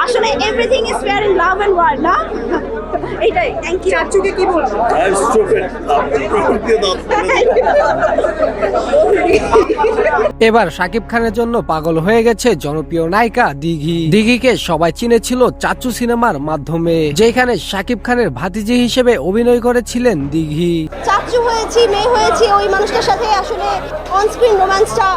আসলে everything is fair in love and war না এইটাই থ্যাংক ইউ চাচুকে কি বলবো? এবার শাকিব খানের জন্য পাগল হয়ে গেছে জনপ্রিয় নায়িকা দিঘি। দিঘিকে সবাই চিনেছিল চাচু সিনেমার মাধ্যমে, যেখানে শাকিব খানের ভাতিজি হিসেবে অভিনয় করেছিলেন দিঘি। চাচু হয়েছি, মেয়ে হয়েছি, ওই মানুষটার সাথে আসলে অন স্ক্রিন রোম্যান্সটা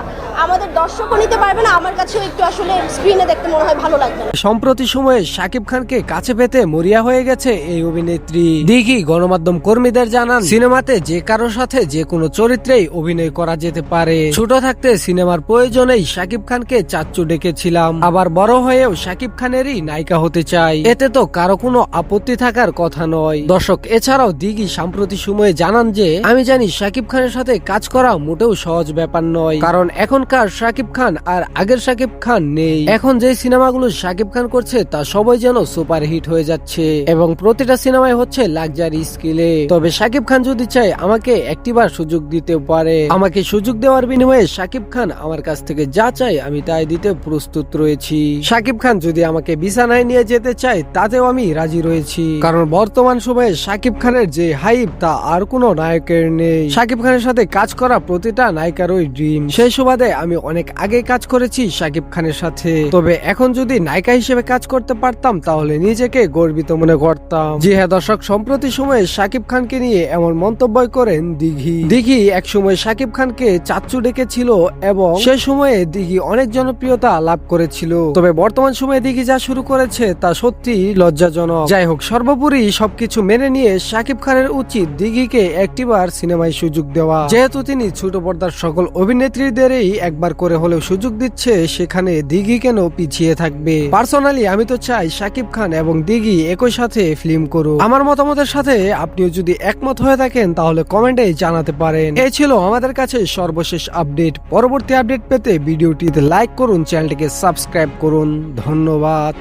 আমাদের দর্শকও নিতে পারবে না, আমার কাছেও একটু আসলে স্ক্রিনে দেখতে মনে হয় ভালো লাগবে না। সম্প্রতি সময়ে শাকিব খানকে কাছে পেতে মরিয়া হয়ে গেছে এই অভিনেত্রী। দিঘি গণমাধ্যম কর্মীদের জানান, সিনেমাতে যে কারোর সাথে যে কোনো চরিত্রেই অভিনয় করা যেতে পারে। ছোট থাকতে সিনেমার প্রয়োজনেই শাকিব খানকে চাচ্চু ডেকেছিলাম, আবার বড় হয়েও শাকিব খানেরই নায়িকা হতে চাই, এতে তো কারো কোনো আপত্তি থাকার কথা নয়। দর্শক, এছাড়াও দিঘি সাম্প্রতি সময়ে জানান যে, আমি জানি শাকিব খানের সাথে কাজ করা মোটেও সহজ ব্যাপার নয়, কারণ এখনকার শাকিব খান আর আগের শাকিব খান নেই। এখন যে সিনেমাগুলো শাকিব খান করছে তা সবাই যেন সুপার হিট হয়ে যাচ্ছে এবং প্রতিটা সিনেমায় হচ্ছে লাক্সারি স্কেলে। তবে শাকিব খান যদি চায় আমাকে একটিবার সুযোগ দিতে পারে। আমাকে সুযোগ দেওয়ার বিনিময়ে শাকিব খান আমার কাছ থেকে যা চায় আমি তাই দিতে প্রস্তুত রয়েছি। শাকিব খান যদি আমাকে বিছানায় নিয়ে যেতে চায় তাতেও আমি রাজি রয়েছি, কারণ বর্তমান সময়ে শাকিব খানের যে হাইপ তা আর কোনো নায়কের নেই। শাকিব খানের সাথে কাজ করা প্রতিটা নায়িকারই ড্রিম। সেই সুবাদে আমি অনেক আগে কাজ করেছি শাকিব খানের সাথে, তবে এখন যদি নায়িকা হিসেবে কাজ করতে পারতাম তাহলে নিজেকে গর্বিত মনে করতাম। জি হ্যাঁ দর্শক, সম্প্রতি সময়ে শাকিব খানকে নিয়ে এমন মন্তব্য করেন দিঘি। দিঘি এক সময় শাকিব খানকে চাচ্চু ডেকেছিল এবং সে সময়ে দিঘি অনেক জনপ্রিয়তা লাভ করেছিল, তবে বর্তমান সময়ে দিঘি যা শুরু করেছে তা সত্যি লজ্জাজনক। যাই হোক, সর্বোপরি সবকিছু মেনে নিয়ে শাকিব খানের উচিত দিঘিকে একটিবার সিনেমায় সুযোগ দেওয়া। যেহেতু তিনি ছোট পর্দার সকল অভিনেত্রীদেরই একবার করে হলেও সুযোগ দিচ্ছে, সেখানে দিঘি কেন পিছিয়ে থাকবে? পার্সোনালি আমি তো চাই শাকিব খান এবং দিঘি একই সাথে ফিল্ম করুক। আমার মতামতের সাথে আপনিও যদি একমত হয়ে থাকেন তাহলে কমেন্টে জানাতে পারেন। এই ছিল আমাদের কাছে সর্বশেষ আপডেট। পরবর্তী আপডেট পেতে ভিডিওটিতে লাইক করুন, চ্যানেলটিকে সাবস্ক্রাইব করুন। ধন্যবাদ।